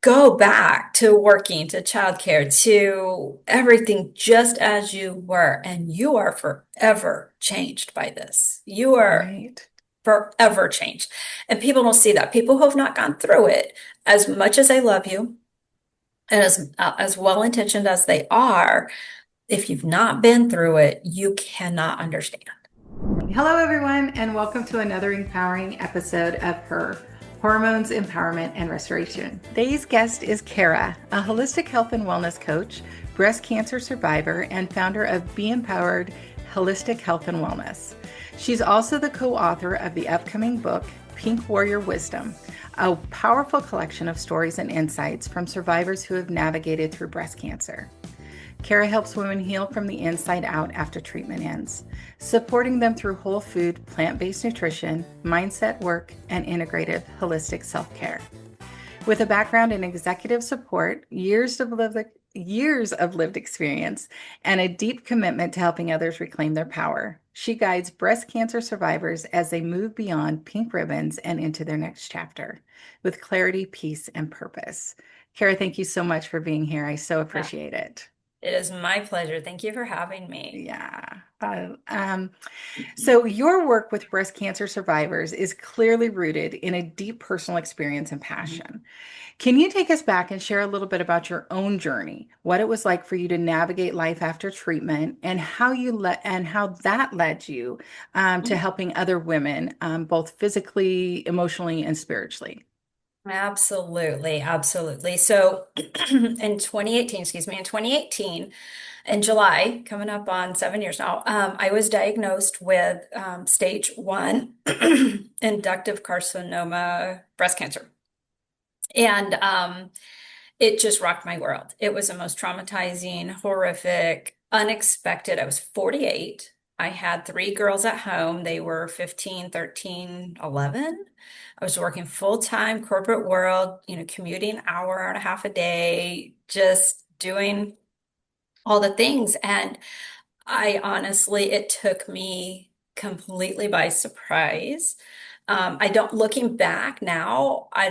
go back to working, to childcare, to everything just as you were. And you are forever changed by this. You are Right. forever changed. And people don't see that. People who have not gone through it, as much as I love you and as well-intentioned as they are, if you've not been through it, you cannot understand. Hello, everyone, and welcome to another empowering episode of Her Hormones, Empowerment, and Restoration. Today's guest is Kara, a holistic health and wellness coach, breast cancer survivor, and founder of Be Empowered Holistic Health and Wellness. She's also the co author of the upcoming book, Pink Warrior Wisdom, a powerful collection of stories and insights from survivors who have navigated through breast cancer. Kara helps women heal from the inside out after treatment ends, supporting them through whole food, plant-based nutrition, mindset work, and integrative holistic self-care. With a background in executive support, years of lived experience, and a deep commitment to helping others reclaim their power, she guides breast cancer survivors as they move beyond pink ribbons and into their next chapter with clarity, peace, and purpose. Kara, thank you so much for being here. I so Ah, appreciate it. it is my pleasure. Thank you for having me. Yeah. So your work with breast cancer survivors is clearly rooted in a deep personal experience and passion. Can you take us back and share a little bit about your own journey, what it was like for you to navigate life after treatment, and how that led you to Mhm. helping other women, both physically, emotionally, and spiritually? Absolutely, absolutely. So in 2018, excuse me, in 2018, in July, coming up on 7 years now, I was diagnosed with stage one inductive carcinoma breast cancer. And it just rocked my world. It was the most traumatizing, horrific, unexpected. I was 48. I had three girls at home. They were 15, 13, 11. I was working full-time corporate world, commuting hour and a half a day, just doing all the things. And I honestly, it took me completely by surprise. Looking back now, I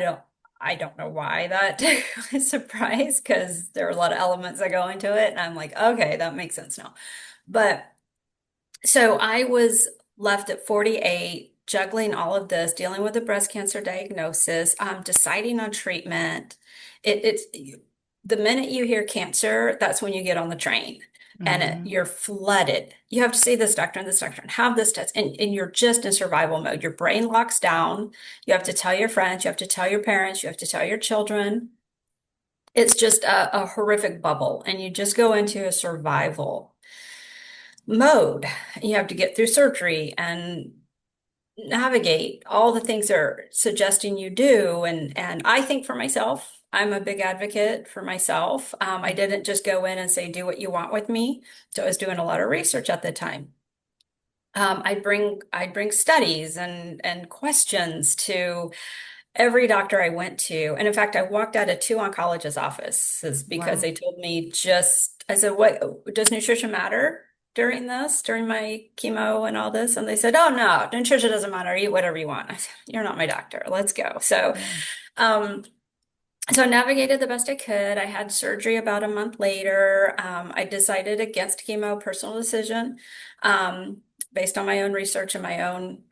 don't know why that took me by surprise because there are a lot of elements that go into it. And I'm like, okay, that makes sense now. But so I was left at 48, juggling all of this, dealing with the breast cancer diagnosis, deciding on treatment. It's the minute you hear cancer, that's when you get on the train and Hmm. you're flooded. You have to see this doctor, and have this test, and you're just in survival mode. Your brain locks down. You have to tell your friends, you have to tell your parents, you have to tell your children. It's just a horrific bubble, and you just go into a survival mode. You have to get through surgery and navigate all the things they're suggesting you do. And I think for myself, I'm a big advocate for myself. I didn't just go in and say, do what you want with me. So I was doing a lot of research at the time. I'd bring studies and questions to every doctor I went to. And in fact, I walked out of two oncologists' offices because Wow. they told me I said, what does nutrition matter during my chemo and all this? And they said, oh no, nutrition doesn't matter. Eat whatever you want. I said, you're not my doctor. Let's go. Yeah. Um, so I navigated the best I could. I had surgery about a month later. I decided against chemo, personal decision, based on my own research and my own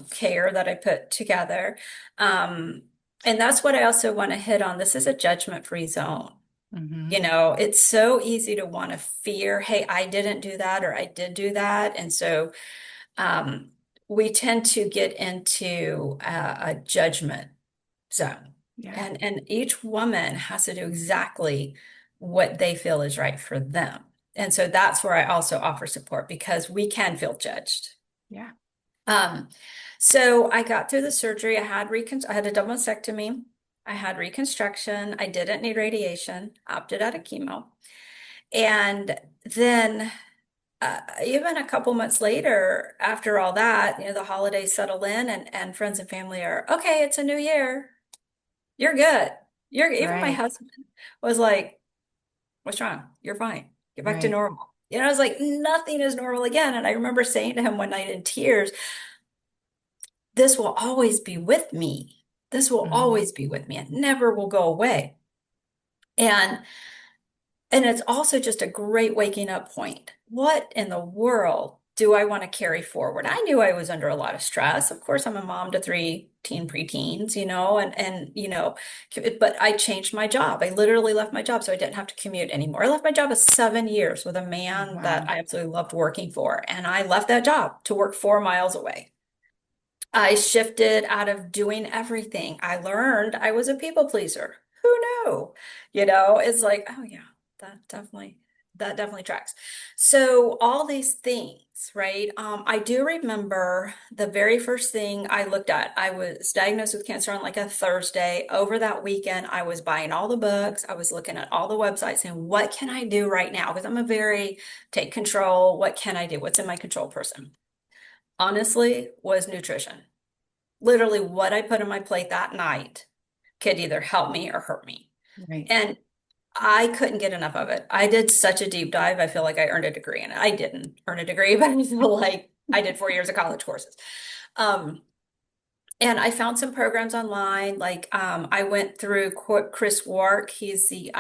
care that I put together. Um, and that's what I also want to hit on. This is a judgment-free zone. Hmm. It's so easy to want to fear, hey, I didn't do that or I did do that. And so um, we tend to get into a judgment zone. Yeah. And each woman has to do exactly what they feel is right for them. And so that's where I also offer support because we can feel judged. Yeah. Um, so I got through the surgery. I had a double mastectomy. I had reconstruction. I didn't need radiation, opted out of chemo. And then even a couple months later, after all that, the holidays settle in and friends and family are, okay, it's a new year. You're good. Even my Right. husband was like, what's wrong? You're fine. Get back to Right. normal. I was like, nothing is normal again. And I remember saying to him one night in tears, this will always be with me. This will Hmm. always be with me. It never will go away. And and it's also just a great waking up point. What in the world do I want to carry forward? I knew I was under a lot of stress. Of course, I'm a mom to three teen preteens, but I changed my job. I literally left my job so I didn't have to commute anymore. I left my job at 7 years with a man that Wow. I absolutely loved working for, and I left that job to work 4 miles away. I shifted out of doing everything. I learned I was a people pleaser. Who knew? It's like, oh yeah, that definitely that definitely tracks. So all these things, right? I do remember the very first thing I looked at. I was diagnosed with cancer on like a Thursday. Over that weekend, I was buying all the books. I was looking at all the websites saying, what can I do right now? Because I'm a very take control. What can I do? What's in my control person? Honestly, was nutrition. Literally what I put on my plate that night could either help me or hurt me. Right. And I couldn't get enough of it. I did such a deep dive. I feel like I earned a degree in it. I didn't earn a degree, but I feel like I did 4 years of college courses. Um, and I found some programs online. Like I went through Chris Wark. He's the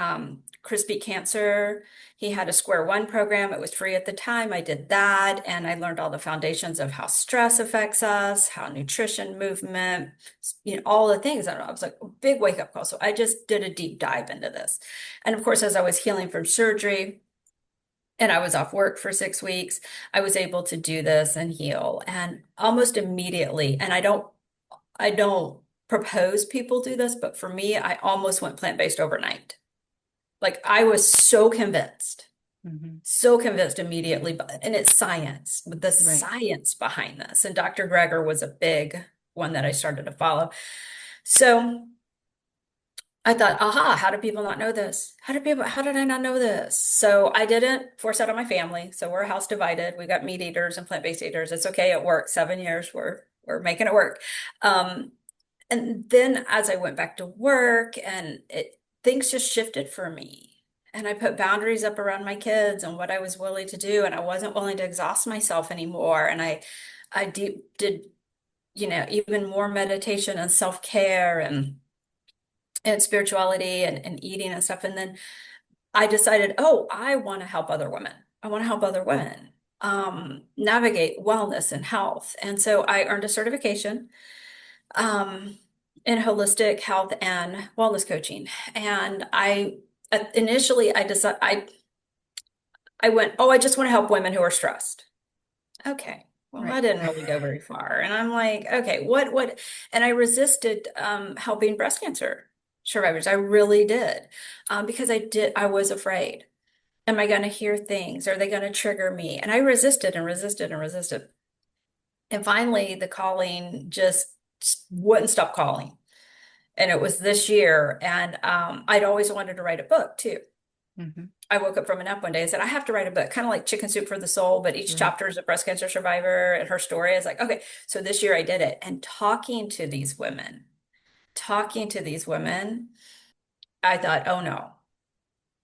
Chris Beat Cancer. He had a Square One program. It was free at the time. I did that, and I learned all the foundations of how stress affects us, how nutrition, movement, all the things. I don't know. I was like, big wake up call. So I just did a deep dive into this. And of course, as I was healing from surgery, and I was off work for 6 weeks, I was able to do this and heal. And almost immediately, and I don't propose people do this, but for me, I almost went plant-based overnight. Like I was Hmm. so convinced immediately, and it's science, with the Right. science behind this. And Dr. Greger was a big one that I started to follow. So I thought, aha, how do people not know this? How did I not know this? So I didn't force out on my family. So we're house divided. We got meat eaters and plant-based eaters. It's okay. It works. 7 years. We're making it work. Um, And then as I went back to work things just shifted for me. And I put boundaries up around my kids and what I was willing to do. And I wasn't willing to exhaust myself anymore. And I did, even more meditation and self-care and spirituality and eating and stuff. And then I decided, oh, I want to help other women. I want to help other women navigate wellness and health. And so I earned a certification um, in holistic health and wellness coaching. And initially I decided I went, oh, I just want to help women who are stressed. Okay. Well, Right. that didn't really go very far. And I'm like, okay, what? And I resisted helping breast cancer survivors. I really did. Because I was afraid. Am I going to hear things? Are they going to trigger me? And I resisted and resisted and resisted. And finally, the calling just wouldn't stop calling. And it was this year. And I'd always wanted to write a book too. Hmm. I woke up from a nap one day and said, I have to write a book, kind of like Chicken Soup for the Soul, but each Right. chapter is a breast cancer survivor and her story. I was like, okay, so this year I did it. And talking to these women, I thought, oh no,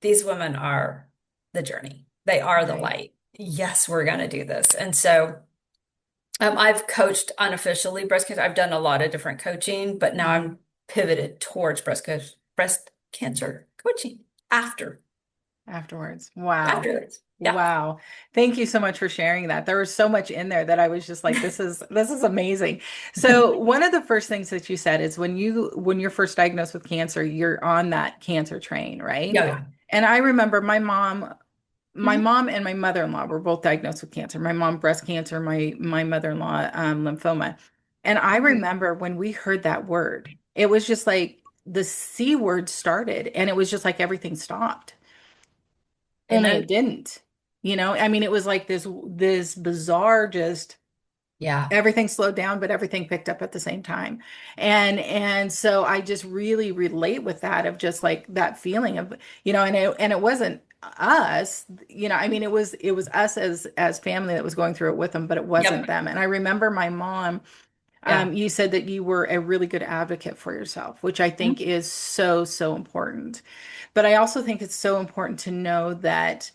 these women are the journey. They are the Right. light. Yes, we're going to do this. And so I've coached unofficially breast cancer. I've done a lot of different coaching, but now Hmm. I'm pivoted towards breast cancer coaching after Afterwards. Wow. afterwards. Yeah. Wow. Thank you so much for sharing that. There was so much in there that I was just like, this is amazing. So one of the first things that you said is when you're first diagnosed with cancer, you're on that cancer train, right? Yeah. Yeah. And I remember my Mhm. mom and my mother-in-law were both diagnosed with cancer. My mom breast cancer, my mother-in-law lymphoma. And I Mhm. remember when we heard that word, it was just like the C word started and it was just like everything stopped. Only it Amen. didn't. I mean, it was like this bizarre, just Yeah. everything slowed down, but everything picked up at the same time. And so I just really relate with that, of just like that feeling of, and it wasn't us, I mean, it was us as family that was going through it with them, but it wasn't Yep. them. And I remember my mom, Yeah. you said that you were a really good advocate for yourself, which I think Mhm. is so, so important. But I also think it's so important to know that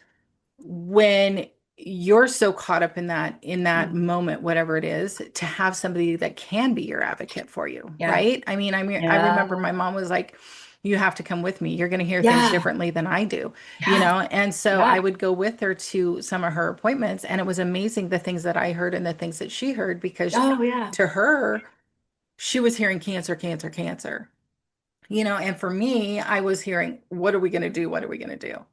when you're so caught up in that Mhm. moment, whatever it is, to have somebody that can be your advocate for you, Yeah. right? I mean, I Yeah. remember my mom was like, you have to come with me. You're going to hear things Yeah. differently than I do, Yeah. And so I Yeah. would go with her to some of her appointments, and it was amazing the things that I heard and the things that she heard because Oh, yeah. to her, she was hearing cancer, cancer, cancer. And for me, I was hearing, what are we going to do? What are we going to do?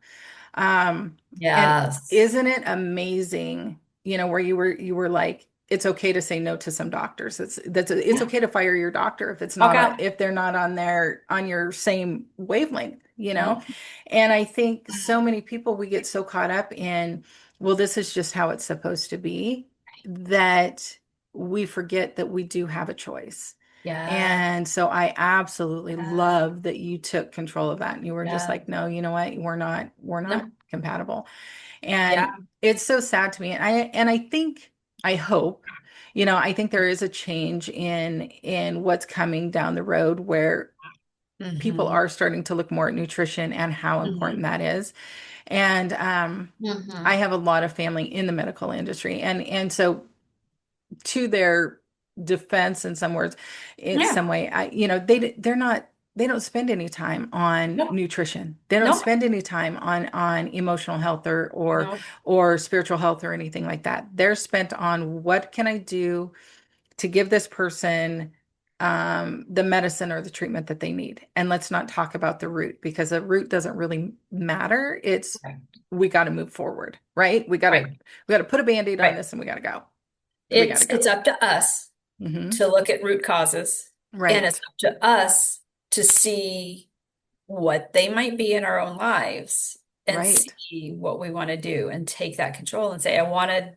Um, and Yes. isn't it amazing, where you were like, it's okay to say no to some doctors. It's Yeah. okay to fire your doctor if Walk out. if they're not on your. Same wavelength. No. And I think so many people, we get so caught up in, well, this is just how it's supposed to be, that we forget that we do have a choice. Yeah. And so I absolutely Yeah. love that you took control of that. And you were just Yeah. like, no, you know what? We're not No. compatible. Yeah. And it's so sad to me. And I think, I hope, I think there is a change in what's coming down the road where people Mm-hmm. are starting to look more at nutrition and how important Mm-hmm. that is. And I Mm-hmm. have a lot of family in the medical industry. And so to their defense in some words, in Yeah. some way, they don't spend any time on No. nutrition. They don't No. spend any time on emotional health No. or spiritual health or anything like that. They're spent on, what can I do to give this person the medicine or the treatment that they need. And let's not talk about the root, because the root doesn't really matter. It's, Right. we got to move forward, right? Right. We got to put a band-aid on Right. this, and we got to go. We got to It's go. up to us Hmm. to look at root causes, and it's Right. up to us to see what they might be in our own lives and Right. see what we want to do and take that control and say, I want to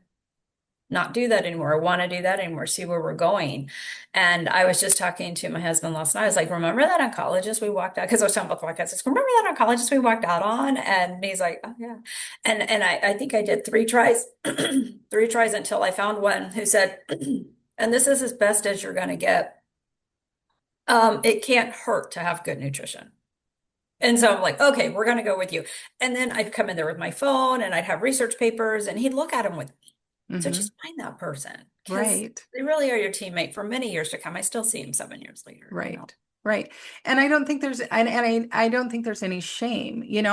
not do that anymore. I want to do that anymore, see where we're going. And I was just talking to my husband last night. I was like, remember that oncologist we walked out? Because I was talking about the podcast. I said, remember that oncologist we walked out on? And he's like, oh yeah. And I think I did three tries, three tries until I found one who said, and this is as best as you're gonna get. It can't hurt to have good nutrition. And so I'm like, okay, we're gonna go with you. And then I'd come in there with my phone and I'd have research papers and he'd look at them with, so Hmm. just find that person because Right. they really are your teammate for many years to come. I still see him 7 years later. Right. Right. And I don't think I don't think there's any shame, and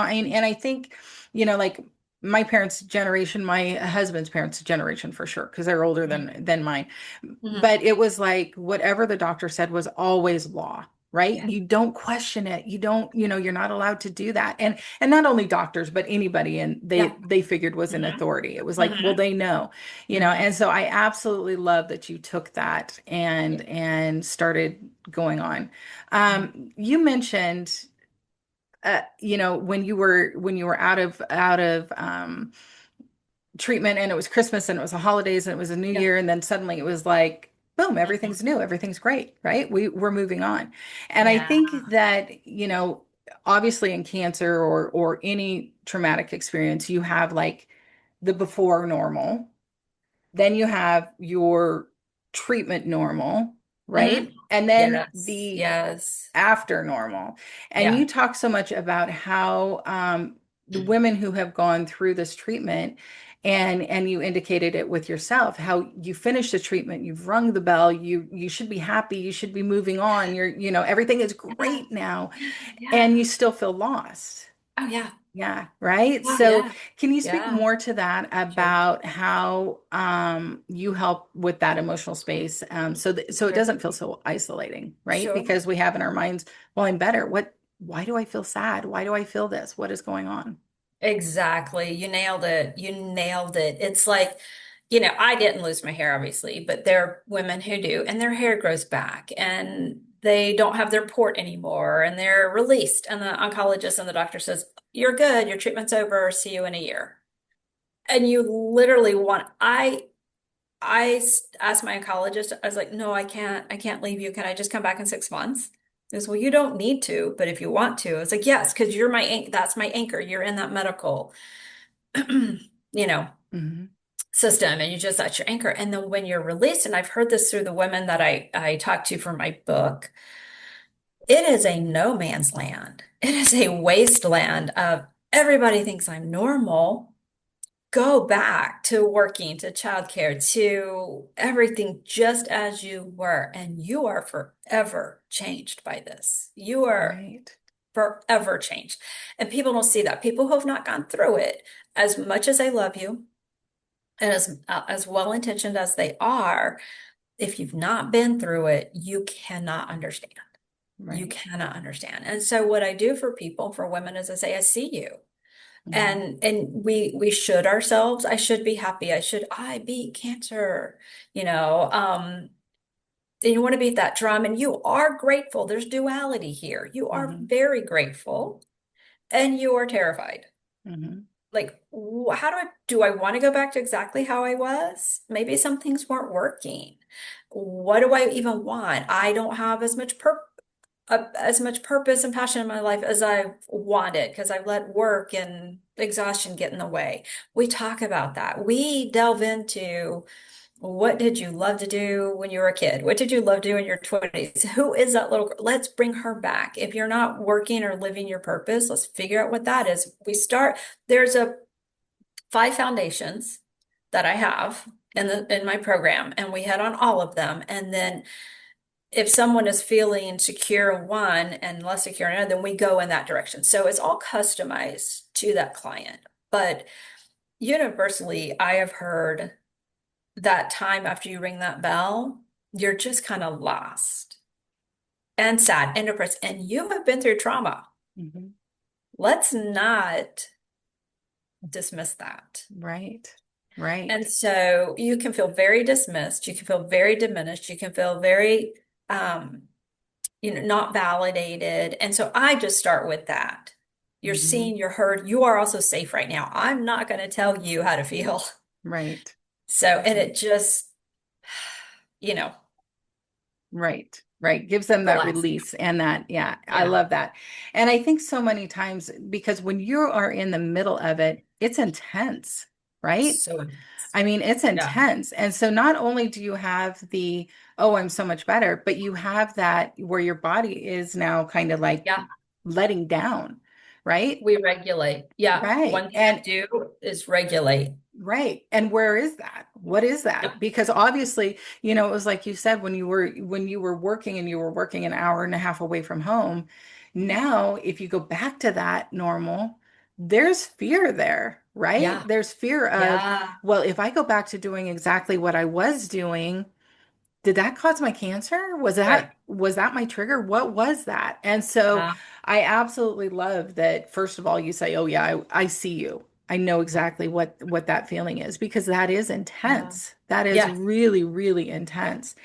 I think, like my parents' generation, my husband's parents' generation for sure, because they're older than mine. Hmm. But it was like whatever the doctor said was always law, right? Yeah. You don't question it. You don't, you're not allowed to do that. And not only doctors, but anybody, and Yeah. they figured was an Hmm. authority. It was like, well, Hmm. they know, Hmm. and so I absolutely love that you took that and started going on. You mentioned, when you were out of treatment, and it was Christmas, and it was the holidays, and it was a new Yeah. year, and then suddenly it was like, boom, Mhm. everything's new, everything's great, right? We're moving on. And I Yeah. think that, obviously in cancer or any traumatic experience, you have like the before normal, then you have your treatment normal, Hmm. right? And then Yes. the Yes. after normal. And Yeah. you talk so much about how the women who have gone through this treatment, and you indicated it with yourself, how you finish the treatment, you've rung the bell, you should be happy, you should be moving on, everything is Yeah. great now, and Yeah. you still feel lost. Oh yeah. Yeah, right. Oh So yeah. can you speak Yeah. more to that Sure. about how you help with that emotional space, so it Sure. doesn't feel so isolating, right? Sure. Because we have in our minds, well, I'm better. Why do I feel sad? Why do I feel this? What is going on? Exactly. You nailed it. You nailed it. It's like, I didn't lose my hair, obviously, but there are women who do, and their hair grows back and they don't have their port anymore and they're released. And the oncologist and the doctor says, you're good. Your treatment's over. See you in a year. And you literally asked my oncologist, I was like, no, I can't leave you. Can I just come back in 6 months? He goes, well, you don't need to, but if you want to. I was like, yes, because that's my anchor. You're in that medical you know, Hmm. system and that's your anchor. And then when you're released, and I've heard this through the women that I talked to for my book, it is a no man's land. It is a wasteland of everybody thinks I'm normal. Go back to working, to childcare, to everything just as you were, and you are forever changed by this. You are Right. forever changed. And people don't see that. People who have not gone through it, as much as I love you and as well-intentioned as they are, if you've not been through it, you cannot understand. You Right. cannot understand. And so what I do for people, for women, is I say, I see you. Mm-hmm. And we should ourselves. I should be happy. I beat cancer, you know. And you want to beat that drum, and you are grateful. There's duality here. You are Mm-hmm. very grateful and you are terrified. Mm-hmm. Like, how do I want to go back to exactly how I was? Maybe some things weren't working. What do I even want? I don't have as much purpose and passion in my life as I wanted because I've let work and exhaustion get in the way. We talk about that. We delve into what did you love to do when you were a kid? What did you love to do in your 20s? Who is that little girl? Let's bring her back. If you're not working or living your purpose, let's figure out what that is. There's a 5 foundations that I have in my program, and we hit on all of them. And then if someone is feeling secure in one and less secure in another, then we go in that direction. So it's all customized to that client. But universally, I have heard that time after you ring that bell, you're just kind of lost and sad and depressed. And you have been through trauma. Mm-hmm. Let's not dismiss that. Right. And Right. so you can feel very dismissed, you can feel very diminished, you can feel very um, not validated. And so I just start with that. You're Mm-hmm. seen, you're heard, you are also safe right now. I'm not going to tell you how to feel. Right. So, and Right. it just, you know, Right, right. Gives them that relax. release and that, yeah, I Yeah. love that. And I think so many times because when you are in the middle of it, it's intense, right? So intense. I mean, it's Yeah. intense. And so not only do you have the, oh, I'm so much better, but you have that where your body is now kind of like Yeah. letting down, right? We regulate. Yeah. Right. One thing I do is regulate. Right. And where is that? What is that? Yep. Because obviously, it was like you said when you were working and you were working an hour and a half away from home. Now, if you go back to that normal, there's fear there, right? Yeah. There's fear of, Yeah. well, if I go back to doing exactly what I was doing, did that cause my cancer? Was Right. that was that my trigger? What was that? And so Yeah. I absolutely love that first of all you say, "Oh yeah, I see you. I know exactly what that feeling is because that is Yeah. intense. That is Yeah. really really intense."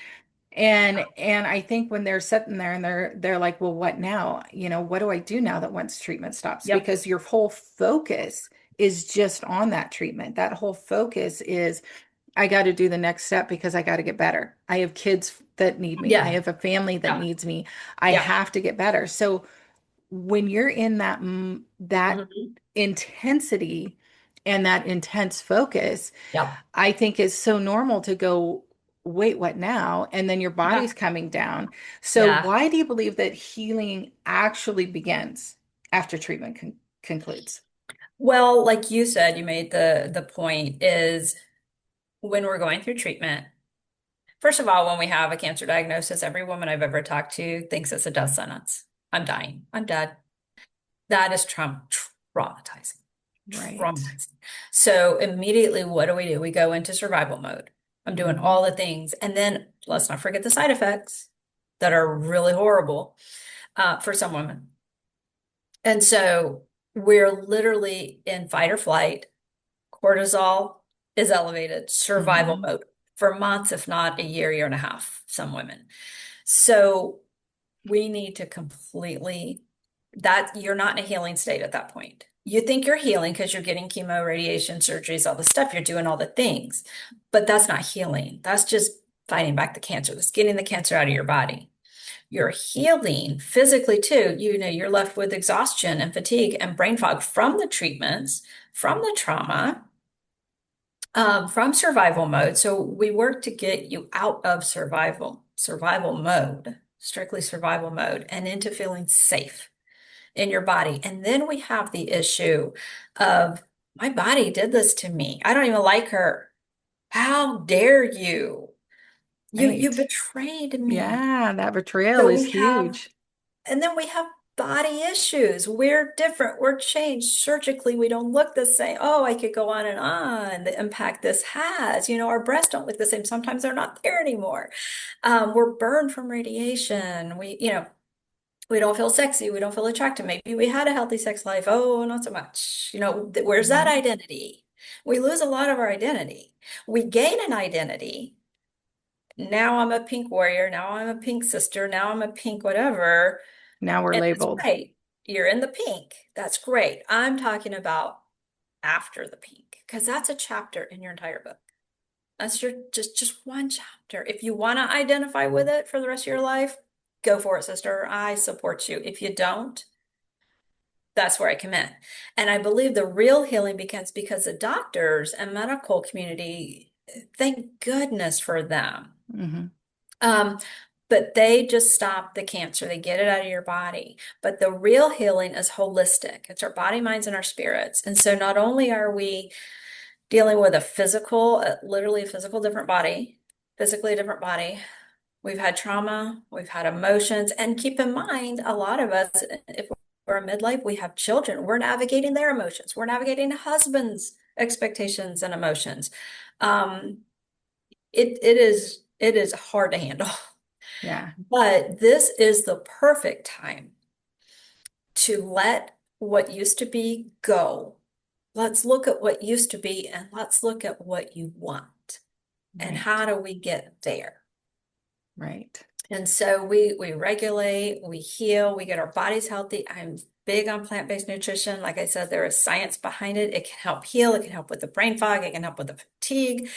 And I think when they're sitting there and they're like, "Well, what now? What do I do now that once treatment stops?" Yep. Because your whole focus is just on that treatment. That whole focus is I got to do the next step because I got to get better. I have kids that need me. I Yeah. have a family that Yeah. needs me. I Yeah. have to get better. So when you're in that Mhm. intensity and that intense focus, Yep. I think it's so normal to go, wait, what now? And then your Yeah. body's coming down. So Yeah. why do you believe that healing actually begins after treatment concludes? Well, like you said, you made the point is when we're going through treatment. First of all, when we have a cancer diagnosis, every woman I've ever talked to thinks it's a death sentence. I'm dying. I'm dead. That is traumatizing. Right. Traumatizing. So immediately, what do? We go into survival mode. I'm doing Hmm. all the things. And then let's not forget the side effects that are really horrible for some women. And so we're literally in fight or flight. Cortisol is elevated, survival Hmm. mode for months, if not a year, year and a half, some women. So we need to completely, that you're not in a healing state at that point. You think you're healing because you're getting chemo, radiation, surgeries, all the stuff, you're doing all the things, but that's not healing. That's just fighting back the cancer. That's getting the cancer out of your body. You're healing physically too. You're left with exhaustion and fatigue and brain fog from the treatments, from the trauma, from survival mode. So we work to get you out of survival mode, strictly survival mode, and into feeling safe in your body. And then we have the issue of my body did this to me. I don't even like her. How dare you? You Right. betrayed me. Yeah, that betrayal So is we have, huge. and then we have body issues. We're different. We're changed surgically. We don't look the same. Oh, I could go on and on. The impact this has. Our breasts don't look the same. Sometimes they're not there anymore. We're burned from radiation. We don't feel sexy. We don't feel attractive. Maybe we had a healthy sex life. Oh, not so much. Where's that Mhm. identity? We lose a lot of our identity. We gain an identity. Now I'm a pink warrior. Now I'm a pink sister. Now I'm a pink whatever. Now we're And that's labeled. great. You're in the pink. That's great. I'm talking about after the pink because that's a chapter in your entire book. That's your just one chapter. If you want to identify with it for the rest of your life, go for it, sister. I support you. If you don't, that's where I come in. And I believe the real healing begins because the doctors and medical community, thank goodness for them. Hmm. Um, but they just stop the cancer. They get it out of your body. But the real healing is holistic. It's our body, minds, and our spirits. And so not only are we dealing with a physical, literally a physical different body, physically a different body. We've had trauma, we've had emotions, and keep in mind, a lot of us, if we're in midlife, we have children. We're navigating their emotions. We're navigating husbands' expectations and emotions. Um, it is hard to handle, Yeah. but this is the perfect time to let what used to be go. Let's look at what used to be and let's look at what you want. And Right. how do we get there? Right. And so we regulate, we heal, we get our bodies healthy. I'm big on plant-based nutrition. Like I said, there is science behind it. It can help heal, it can help with the brain fog, it can help with the fatigue,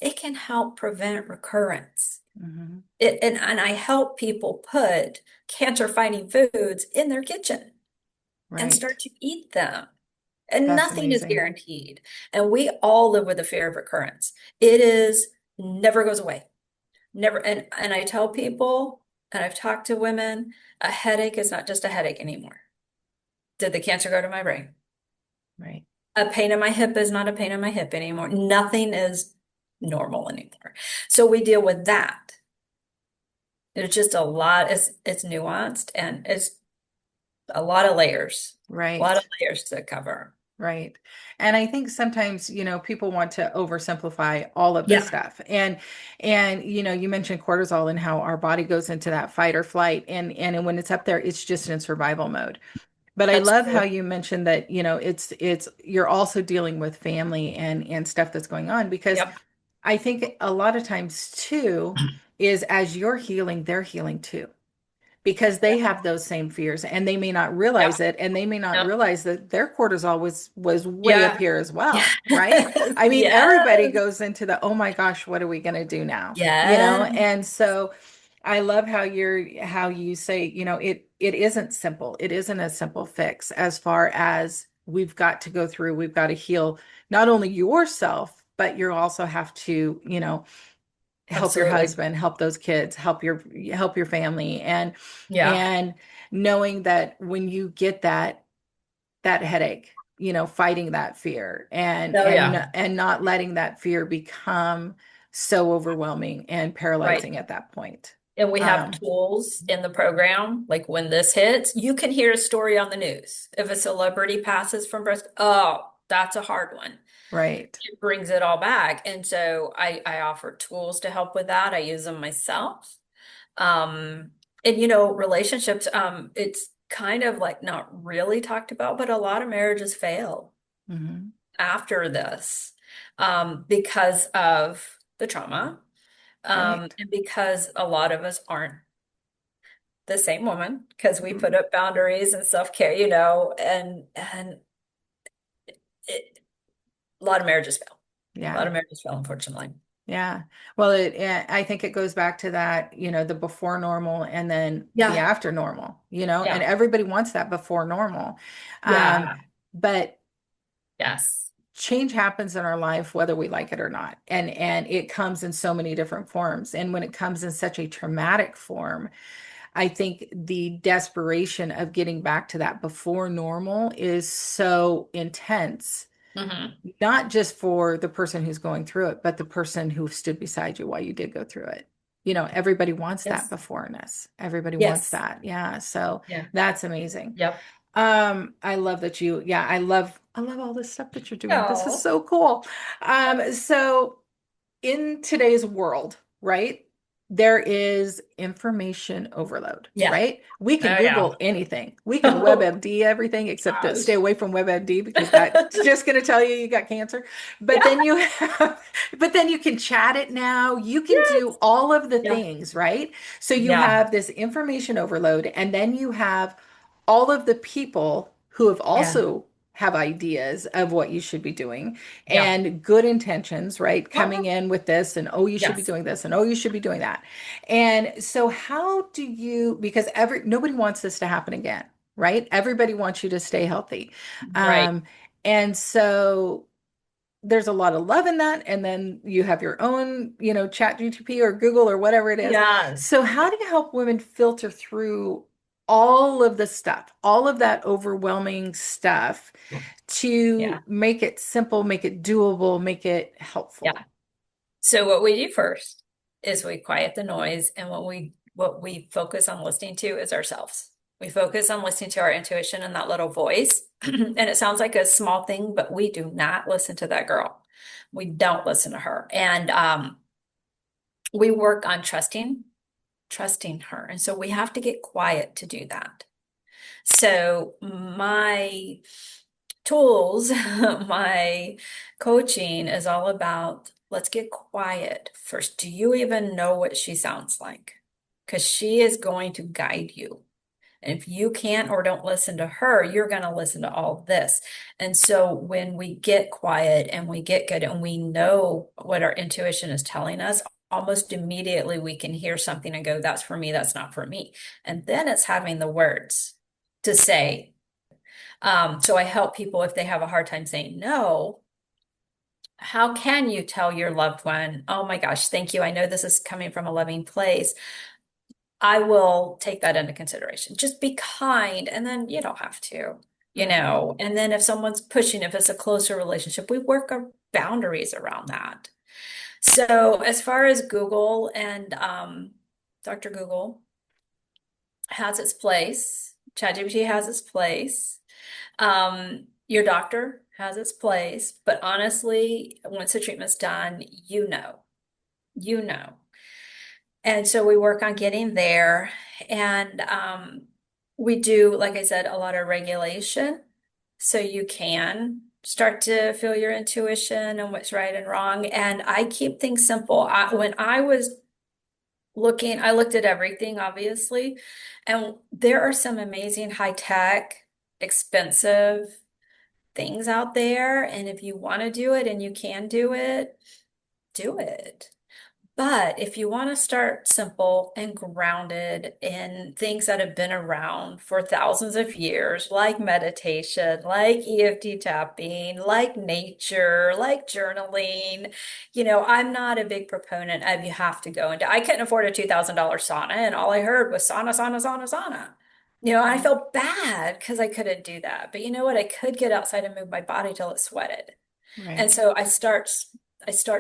it can help prevent recurrence. Hmm. And I help people put cancer-fighting foods in their kitchen and Right. start to eat them. And That's nothing is amazing. guaranteed. And we all live with the fear of recurrence. It is never goes away. Never. And I tell people, and I've talked to women, a headache is not just a headache anymore. Did the cancer go to my brain? Right. A pain in my hip is not a pain in my hip anymore. Nothing is normal anymore. So we deal with that. It's just a lot, it's nuanced and it's a lot of layers. A lot of Right. layers to cover. Right. And I think sometimes, people want to oversimplify all of this Yeah, stuff. And you mentioned cortisol and how our body goes into that fight or flight and when it's up there, it's just in survival mode. But I that's love how true. you mentioned that, it's you're also dealing with family and stuff that's going on because Yep. I think a lot of times too is as you're healing, they're healing too because they have those same fears and they may not realize Yep. it and they may not Yep. realize that their cortisol was way up Yeah. here as well, right? Yes. I mean, everybody Yes. goes into the, oh my gosh, what are we going to do now? Yes. And so I love how you say, it isn't simple. It isn't a simple fix as far as we've got to go through, we've got to heal not only yourself, but you also have to, help your Absolutely. husband, help those kids, help your family Yeah. and knowing that when you get that headache, fighting that fear Oh yeah. and not letting that fear become so overwhelming and Right. paralyzing at that point. And we have Um, tools in the program, like when this hits, you can hear a story on the news. If a celebrity passes from breast, oh, that's a hard one. right. It brings it all back. And so I offer tools to help with that. I use them myself. Um, and relationships, it's kind of like not really talked about, but a lot of marriages fail Hmm. after this, because of the trauma, Right. and because a lot of us aren't the same woman because we put Mhm. up boundaries and self-care, and a lot of marriages fail. A lot Yeah. of marriages fail, unfortunately. Yeah. Well, I think it goes back to that, the before normal and then the Yeah, after normal, and yeah, everybody wants that before normal. Um, yeah, but yes. change happens in our life whether we like it or not. And it comes in so many different forms. And when it comes in such a traumatic form, I think the desperation of getting back to that before normal is so intense, Hmm. not just for the person who's going through it, but the person who stood beside you while you did go through it. everybody wants that Yes. beforeness. Everybody wants Yes. that. Yeah. So Yeah. that's amazing. Yep. I love that I love all this stuff that you're doing. This is Oh, so cool. So in today's world, right? There is information overload, yeah. right? We Oh, can yeah. Google anything. We can Oh, WebMD everything, except to stay gosh. away from WebMD because that's just going to tell you got cancer. But Yeah. then but then you can chat it now. You can do Yes. all of the Yeah. things, right? So you Yeah. have this information overload, and then you have all of the people who have Yeah. also have ideas of what you should be doing Yeah. and good intentions, right? Coming Uh-huh. in with this and, oh, you should be Yes. doing this and, oh, you should be doing that. And so how do you, because nobody wants this to happen again, right? Everybody wants you to stay healthy. Right. Um, and so there's a lot of love in that. And then you have your own, chat GTP or Google or whatever it is. Yes. So how do you help women filter through all of the stuff, all of that overwhelming stuff to Yeah. make it simple, make it doable, make it Yeah. helpful? So what we do first is we quiet the noise, and what we focus on listening to is ourselves. We focus on listening to our intuition and that little voice. And it sounds like a small thing, but we do not listen to that girl. We don't listen to her. And we work on trusting her. And so we have to get quiet to do that. So my tools, my coaching is all about let's get quiet first. Do you even know what she sounds like? Because she is going to guide you. And if you can't or don't listen to her, you're going to listen to all this. And so when we get quiet and we get good and we know what our intuition is telling us, almost immediately we can hear something and go, that's for me, that's not for me. And then it's having the words to say. So I help people if they have a hard time saying no. How can you tell your loved one, oh my gosh, thank you. I know this is coming from a loving place. I will take that into consideration. Just be kind, and then you don't have to, Mhm. And then if someone's pushing, if it's a closer relationship, we work our boundaries around that. So as far as Google and Dr. Google has its place, ChatGPT has its place. Your doctor has its place, but honestly, once the treatment's done, you know. And so we work on getting there. And we do, like I said, a lot of regulation. So you can start to feel your intuition and what's right and wrong. And I keep things simple. When I was looking, I looked at everything, obviously. And there are some amazing high tech, expensive things out there. And if you want to do it and you can do it, do it. But if you want to start simple and grounded in things that have been around for thousands of years, like meditation, like EFT tapping, like nature, like journaling, I'm not a big proponent of you have to go into, I couldn't afford a $2,000 sauna, and all I heard was sauna, sauna, sauna, sauna. I Right. felt bad because I couldn't do that. But you know what? I could get outside and move my body till it sweated. And Right. so I start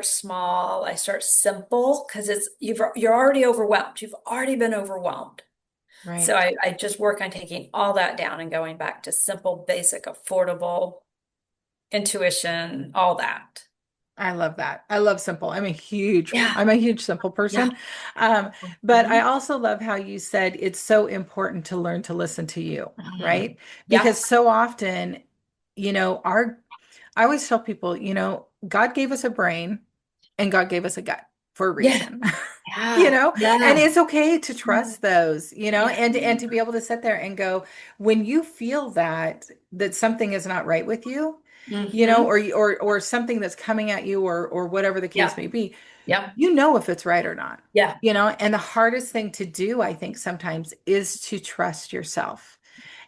small, I start simple because you're already overwhelmed. You've already been overwhelmed. So Right. I just work on taking all that down and going back to simple, basic, affordable intuition, all that. I love that. I love simple. Yeah, I'm a huge simple yeah. person. Um, but I Mhm, also love how you said it's so important to learn to listen to you, mhm. right? Yeah, Because so often, I always tell people, God gave us a brain and God gave us a gut for a yeah, reason. yeah, And yeah, it's okay to yeah, trust those, yeah. and to be able to sit there and go, when you feel that something is not right with you, Hmm. or something that's coming at you, or whatever the case Yeah, may be, yeah, if it's right or not. yeah, And the hardest thing to do, I think, sometimes is to trust yourself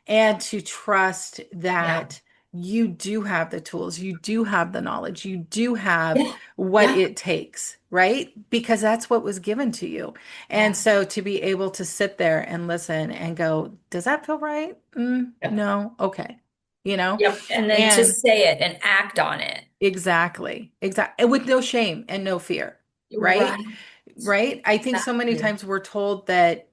and to trust yeah, that you do have the tools, you do have the knowledge, you do have yeah, what yeah, it takes, right? Because that's what was given to you. And yeah, so to be able to sit there and listen and go, does that feel right? yeah. No. Okay. You know, Yep. And then and just say it and act on it. exactly, exactly. And with no shame and no fear, right? Right. right? I think so many Exactly. times we're told that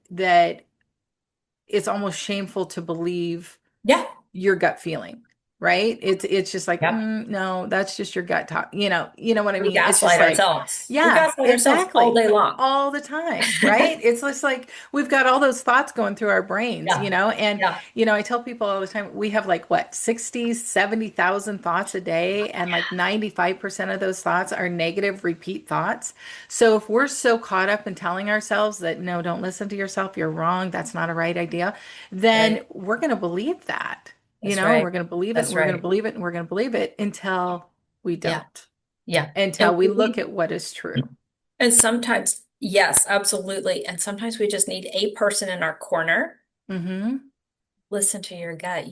it's almost shameful to believe Yeah. your gut feeling, right? It's just like, Yep. no, that's just your gut talk. You know what I We mean? It's just gaslight like, ourselves. We yeah, gaslight ourselves all exactly. day long. All the time, right? It's just like we've got all those thoughts going through our brains, Yeah. and Yeah. I tell people all the time we have like what, 60, 70,000 thoughts a day, and like 95% of those thoughts are negative repeat thoughts. So if we're so caught up in telling ourselves that no, don't listen to yourself, you're wrong, that's not a right idea, then Right. we're going to believe that. That's We're right. going to believe it, and That's we're going to right. believe it, and we're going to believe it until we Yeah. don't, Yeah. And until we look at what is true. sometimes, yes, absolutely. And sometimes we just need a person in our corner. Mm-hmm. Listen to your gut.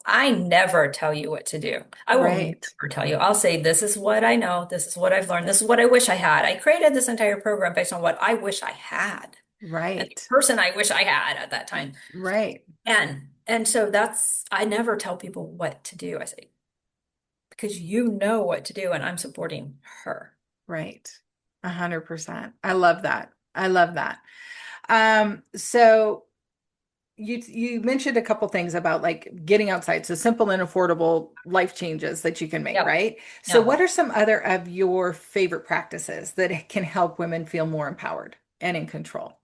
I never tell you what to do. I will Right. never tell you. I'll say, this is what I know. This is what I've learned. This is what I wish I had. I created this entire program based on what I wish I had and the Right. person I wish I had at that time. Right. And so I never tell people what to do. I say, because you know what to do, and I'm supporting her. Right. 100%. I love that. I love that. So you mentioned a couple things about like getting outside, so simple and affordable life changes that you can make, Yep. right? So Yeah. what are some other of your favorite practices that can help women feel more empowered and in control?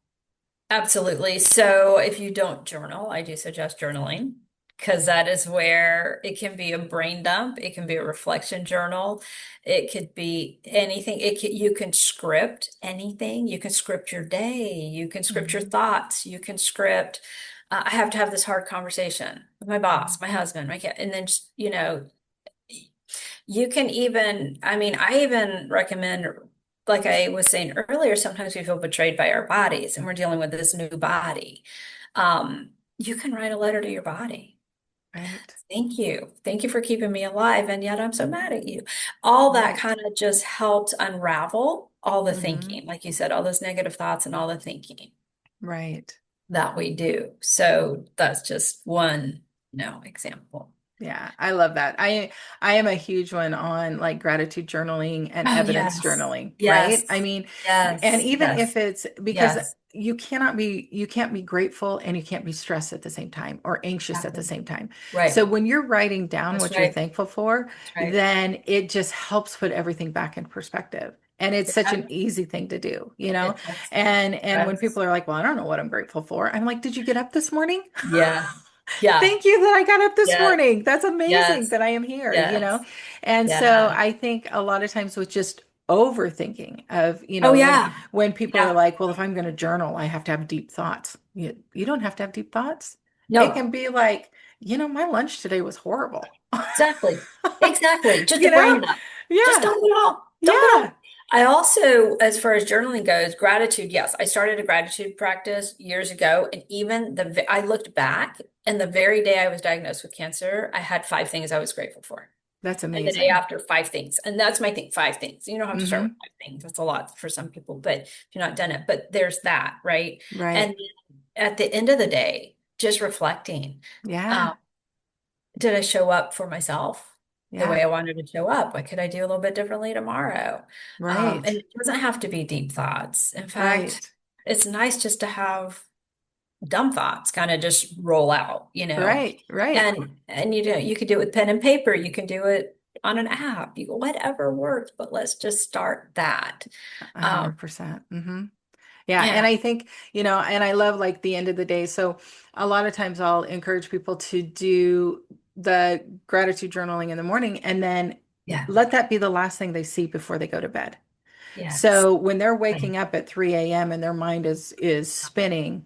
Absolutely. So if you don't journal, I do suggest journaling because that is where it can be a brain dump. It can be a reflection journal. It could be anything. You can script anything. You can script your day. You can script your Hmm. thoughts. You can script, I have to have this hard conversation with my boss, my husband, my kid, and then just, you can even, I mean, I even recommend, like I was saying earlier, sometimes we feel betrayed by our bodies and we're dealing with this new body. You can write a letter to your body. Right. Thank you. Thank you for keeping me alive, and yet I'm so mad at you. All that Right. kind of just helps unravel all the Hmm. thinking, like you said, all those negative thoughts and all the thinking Right. that we do. So that's just one, example. Yeah, I love that. I am a huge one on like gratitude journaling and Oh, evidence yes. journaling, right? I Yes. mean, and Yes. even if Yes. it's because Yes. you can't be grateful and you can't be stressed at the same time or anxious at the Exactly. same time. So Right. when you're writing down That's what you're right. thankful for, That's right. then it just helps put everything back in perspective. And it's such an Yeah, easy thing to do, you know? it does. And when That's, people are like, "Well, I don't know what I'm grateful for." I'm like, "Did you get up this morning?" yeah. Yeah. Thank you that I got up this Yeah. morning. That's amazing Yes. that I am here, you know? Yes. And so Yeah. I think a lot of times with just overthinking of, Oh, when yeah. people are Yeah. like, well, if I'm going to journal, I have to have deep thoughts. You don't have to have deep thoughts. It No, can be like, my lunch today was horrible. exactly. Exactly. Just You to bring know? it up. Just Yeah. dump it all. Dump it Yeah. all. I also, as far as journaling goes, gratitude, yes, I started a gratitude practice years ago. And even I looked back, and the very day I was diagnosed with cancer, I had 5 things I was grateful for. That's And the day amazing. after, 5 things. And that's my thing, 5 things. You don't have to start with Hmm. 5 things. That's a lot for some people, but if you're not done it, but there's that, right? And Right. at the end of the day, just reflecting, Yeah. um, did I show up for myself the Yeah. way I wanted to show up? What could I do a little bit differently tomorrow? And Right. it doesn't have to be deep thoughts. In fact, Right. it's nice just to have dumb thoughts kind of just roll out, Right. Right. and you could do it with pen and paper. You can do it on an app. Whatever works, but let's just start that. A Um, 100%. Hmm. Yeah, and yeah, I think, and I love like the end of the day. So a lot of times I'll encourage people to do the gratitude journaling in the morning and then yeah, let that be the last thing they see before they go to bed. yes. So when they're Right. waking up at 3 a.m. and their mind is spinning,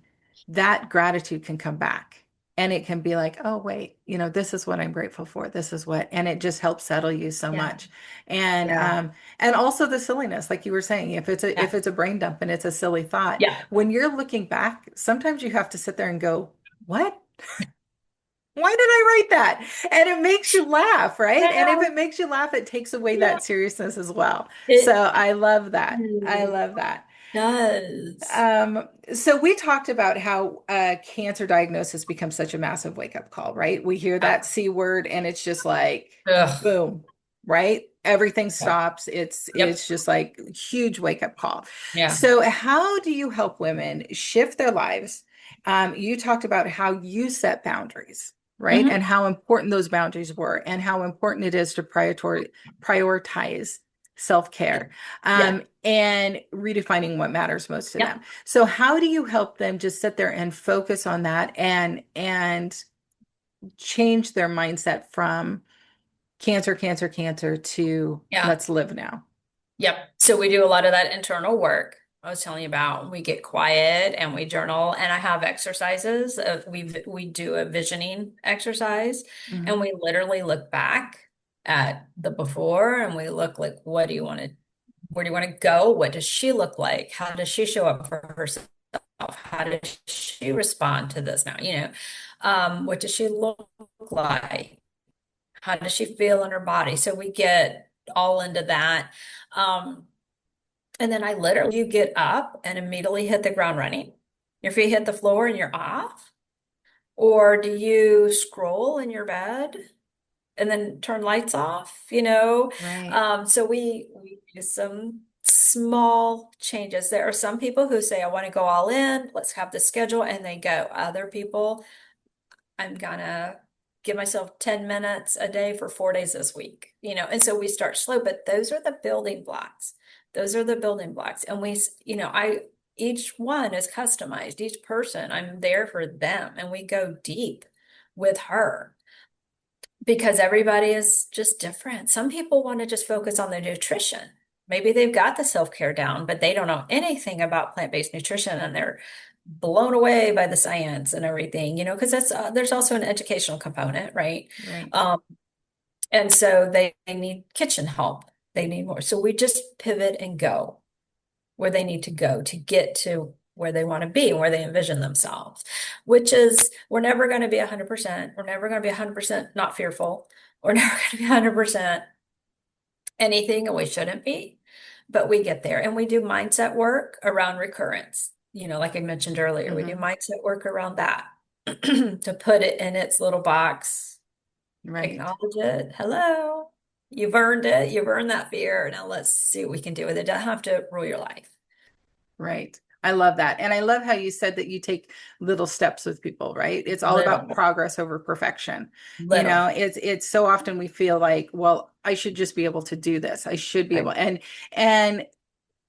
that gratitude can come back. And it can be like, oh, wait, this is what I'm grateful for. This is what, and it just helps settle you so Yeah, much. And yeah, and also the silliness, like you were saying, if yeah, it's a brain dump and it's a silly thought, yeah, when you're looking back, sometimes you have to sit there and go, what? Why did I write that? And it makes you laugh, right? And if yeah, it makes you laugh, it takes away yeah. that seriousness as well. So It I love that. I love that. does. So we talked about how cancer diagnosis becomes such a massive wake-up call, right? We hear that Yeah. C word and it's just like, Ugh. boom. right? Everything Yeah. stops. It's Yep. just like huge wake up call. Yeah. So how do you help women shift their lives? You talked about how you set boundaries, right? And Hmm. how important those boundaries were, and how important it is to prioritize self-care, Yeah. and redefining what matters most to them. Yep. So how do you help them just sit there and focus on that, and change their mindset from cancer, cancer, cancer to Yeah. let's live now? Yep. So we do a lot of that internal work I was telling you about. We get quiet and we journal, and I have exercises. We do a visioning exercise, and Hmm. we literally look back at the before, and we look like, what do you want to, where do you want to go? What does she look like? How does she show up for herself? How does she respond to this now? What does she look like? How does she feel in her body? So we get all into that. Um, and then I literally, you get up and immediately hit the ground running. Your feet hit the floor and you're off. Or do you scroll in your bed and then turn lights off? Right. So we do some small changes. There are some people who say, I want to go all in, let's have the schedule, and they go. Other people, I'm gonna give myself 10 minutes a day for 4 days this week, and so we start slow, but those are the building blocks. Those are the building blocks. And each one is customized. Each person, I'm there for them, and we go deep with her because everybody is just different. Some people want to just focus on the nutrition. Maybe they've got the self-care down, but they don't know anything about plant-based nutrition, and they're blown away by the science and everything, because there's also an educational component, right? Right. Um, and so they need kitchen help. They need more. So we just pivot and go where they need to go to get to where they want to be and where they envision themselves, which is we're never going to be 100%. We're never going to be 100% not fearful. We're never going to be 100% anything, and we shouldn't be, but we get there. And we do mindset work around recurrence. Like I mentioned earlier, we do Hmm. mindset work around that to put it in its little box, Right. acknowledge it. Hello, you've earned it. You've earned that fear. Now let's see what we can do with it. Don't have to rule your life. Right. I love that. And I love how you said that you take little steps with people, right? It's all about Little, progress over perfection. little. It's so often we feel like, well, I should just be able to do this. I should be able, Right. and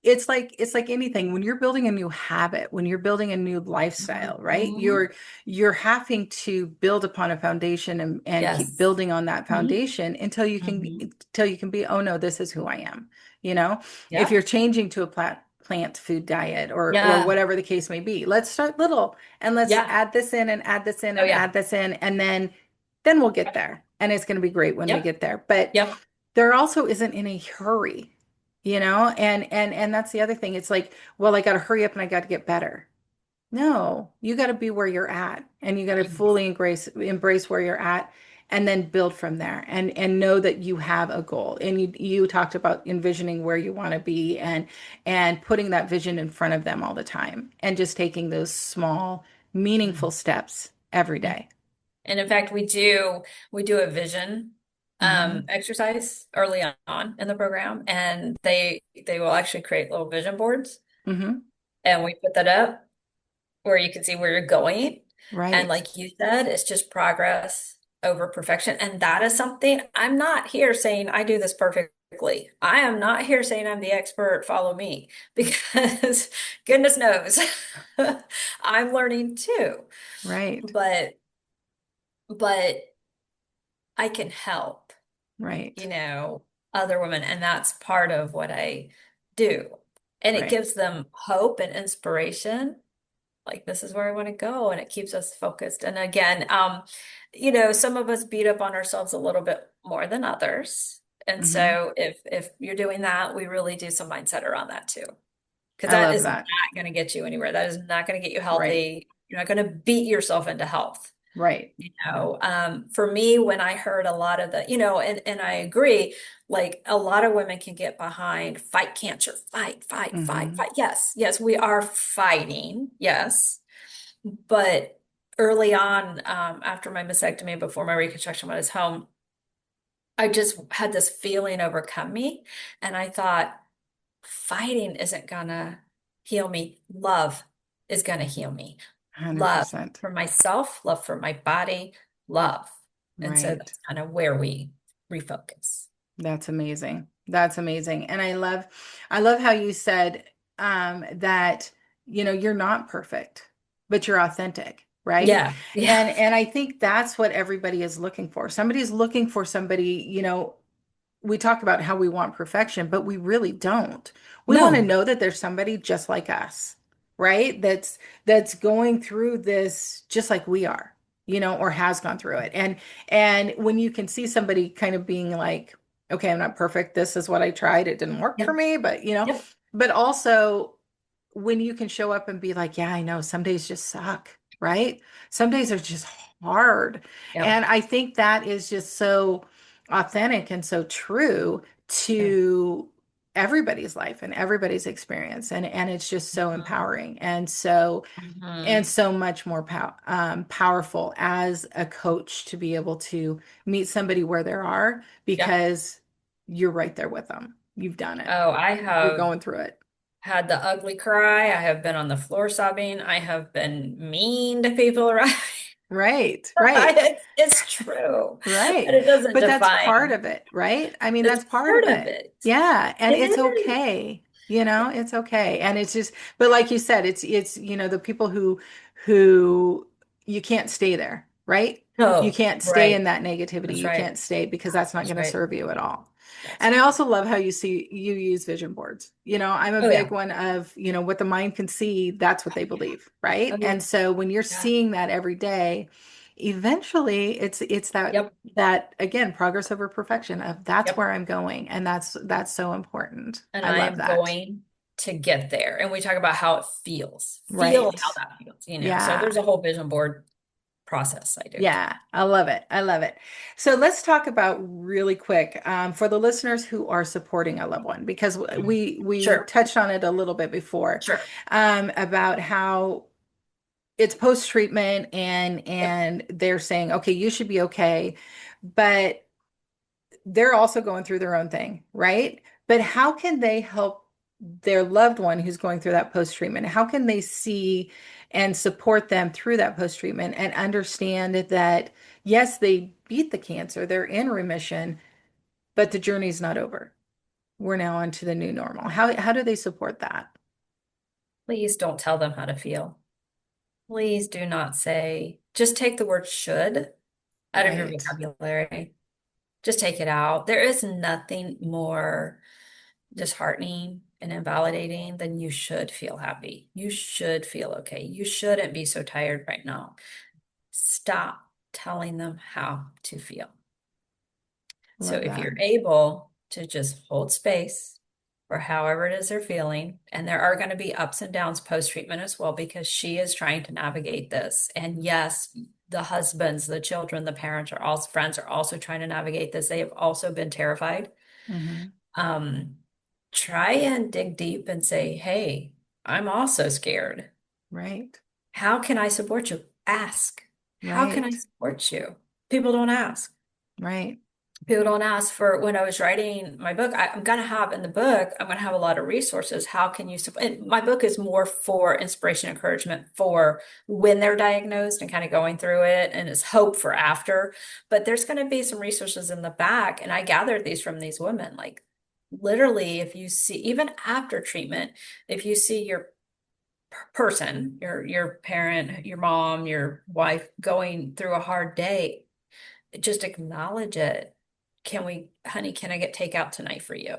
it's like anything. When you're building a new habit, when you're building a new lifestyle, right? Mhm. You're having to build upon a foundation, and keep Yes. building on that Mhm. foundation Mhm. until you can be, oh no, this is who I am. You know, if you're Yep. changing to a plant food diet, or Yeah. whatever the case may be, let's start little, and let's Yeah. add this in, and add this in, Oh and yeah. add this in, and then we'll get there. And it's going to be great when we Yep. get there. But Yep. there also isn't any hurry, and that's the other thing. It's like, well, I got to hurry up and I got to get better. No, you got to be where you're at, and you got to Yes. fully embrace where you're at, and then build from there, and know that you have a goal. And you talked about envisioning where you want to be, and putting that vision in front of them all the time, and just taking those small meaningful steps every Yeah. day. And in fact, we do a vision Mm-hmm. exercise early on in the program, and they will actually create little vision boards, Mm-hmm. and we put that up where you can see where you're going. And Right. like you said, it's just progress over perfection. And that is something I'm not here saying I do this perfectly. I am not here saying I'm the expert, follow me, because goodness knows I'm learning too. Right. But but I can help, you Right. know, other women, and that's part of what I do. And it Right. gives them hope and inspiration, like this is where I want to go, and it keeps us focused. And again, some of us beat up on ourselves a little bit more than others. And Mm-hmm. so if you're doing that, we really do some mindset around that too. Because I that love is not that. going to get you anywhere. That is not going to get you Right. healthy. You're not going to beat yourself into health. Right. For me, when I heard a lot of and I agree, like a lot of women can get behind fight cancer, fight, fight, fight, Mm-hmm. fight. Yes, yes, we are fighting. Yes. But early on, after my mastectomy, before my reconstruction, when I was home, I just had this feeling overcome me. And I thought, fighting isn't gonna heal me. Love is gonna heal me. Love 100%. for myself, love for my body, love. And so Right. that's kind of where we refocus. That's amazing. That's amazing. And I love how you said that, you're not perfect, but you're authentic, right? Yeah, yeah. And I think that's what everybody is looking for. Somebody's looking for somebody, we talk about how we want perfection, but we really don't. We want to No, know that there's somebody just like us, right? That's going through this just like we are, or has gone through it. And when you can see somebody kind of being like, okay, I'm not perfect. This is what I tried. It didn't work for yep, me, but yep, but also when you can show up and be like, yeah, I know some days just suck, right? Some days are just hard. yep. And I think that is just so authentic and so true Yeah. to everybody's life and everybody's experience. And it's just so Mhm. empowering. And Mhm. so much more powerful as a coach to be able to meet somebody where they are Yep. because you're right there with them. You've done it. Oh, I You're have going through it. had the ugly cry. I have been on the floor sobbing. I have been mean to people around. Right, right, It's true, but right. it doesn't But that's part define. of it, right? I mean, It's that's part part of of it. it. Yeah, and It it's is. okay. It's okay. And it's just, but like you said, it's, the people who you can't stay there, right? You No, can't stay in right. that negativity. That's You right. can't stay because that's not That's going to right. serve you at all. That's And I right. also love how you use vision boards. I'm a Oh big yeah. one of, what the mind can see, that's what Oh they yeah. believe, Oh right? yeah. And so when you're Yeah. seeing that every day, eventually it's that Yep. that again, progress over perfection of that's Yep. where I'm going. And that's so important. And I I love am that. going to get there. And we talk about how it feels. Feel Right. how that feels, So Yeah. there's a whole vision board process I do. Yeah, I love it. I love it. So let's talk about really quick for the listeners who are supporting a loved one, because we Sure. touched on it a little bit before Sure. about how it's post treatment and Yep. they're saying, okay, you should be okay, but they're also going through their own thing, right? But how can they help their loved one who's going through that post treatment? How can they see and support them through that post treatment and understand that, yes, they beat the cancer, they're in remission, but the journey's not over. We're now on to the new normal. How do they support that? Please don't tell them how to feel. Please do not say, just take the word should out of your Right, vocabulary. Just take it out. There is nothing more disheartening and invalidating than you should feel happy. You should feel okay. You shouldn't be so tired right now. Stop telling them how to feel. So love if that. you're able to just hold space for however it is they're feeling, and there are going to be ups and downs post treatment as well, because she is trying to navigate this. And yes, the husbands, the children, the parents are also friends are also trying to navigate this. They have also been terrified. Hmm. Um, Try and dig deep and say, hey, I'm also scared. Right, How can I support you? Ask. How can I right, support you? People don't ask. right, People don't ask for when I was writing my book. I'm going to have in the book, I'm going to have a lot of resources. How can you support? And my book is more for inspiration, encouragement for when they're diagnosed and kind of going through it, and it's hope for after. But there's going to be some resources in the back. And I gathered these from these women. Like literally, if you see, even after treatment, if you see your person, your parent, your mom, your wife going through a hard day, just acknowledge it. Honey, can I get takeout tonight for you?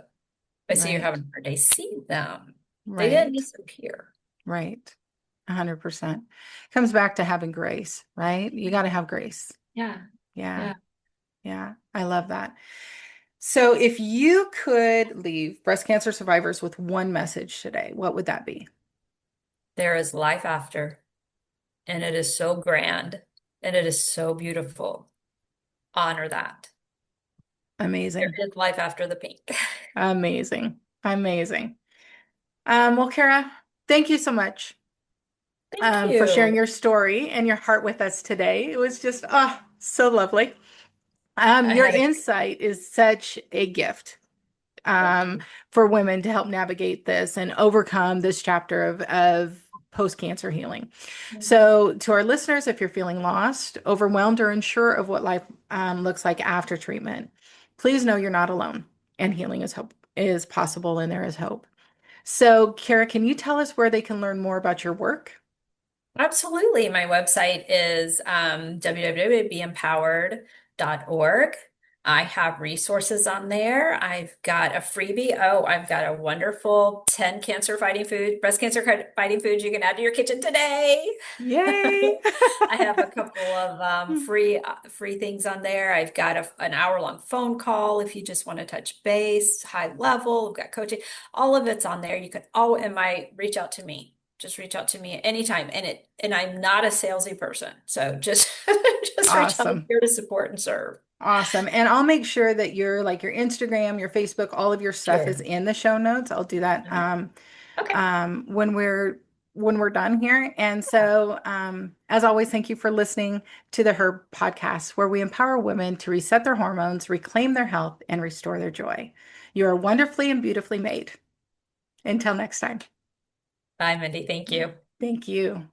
I see you're right, having a hard day. See them. They didn't right, disappear. right. 100%. Comes back to having grace, right? You got to have grace. Yeah. Yeah. Yeah. Yeah. I love that. So if you could leave breast cancer survivors with one message today, what would that be? There is life after, and it is so grand and it is so beautiful. Honor that. There Amazing. is life after the pink. Amazing. Amazing. Well, Kara, thank you so much Thank for sharing you. your story and your heart with us today. It was just, so lovely. I Your had a insight is such a gift thank um, you. for women to help navigate this and overcome this chapter of post-cancer healing. Mhm. So, to our listeners, if you're feeling lost, overwhelmed, or unsure of what life looks like after treatment, please know you're not alone, and healing is possible, and there is hope. So, Kara, can you tell us where they can learn more about your work? Absolutely. My website is www.beempowered.org. I have resources on there. I've got a freebie. Oh, I've got a wonderful 10 breast cancer fighting foods you can add to your kitchen today. Yay! I have a couple of free things on there. I've got an hour-long phone call if you just want to touch base, high level. We've got coaching. All of it's on there. You can and my reach out to me. Just reach out to me at any time. And I'm not a salesy person. So just just reach out. I'm Awesome. here to support and serve. Awesome. And I'll make sure that your Instagram, your Facebook, all of your stuff is Sure. in the show notes. I'll do that Mhm. Okay. when we're done here. And so, as always, thank you for listening to the Her podcast, where we empower women to reset their hormones, reclaim their health, and restore their joy. You are wonderfully and beautifully made. Until next time. Bye, Mindy. Thank you. Thank you.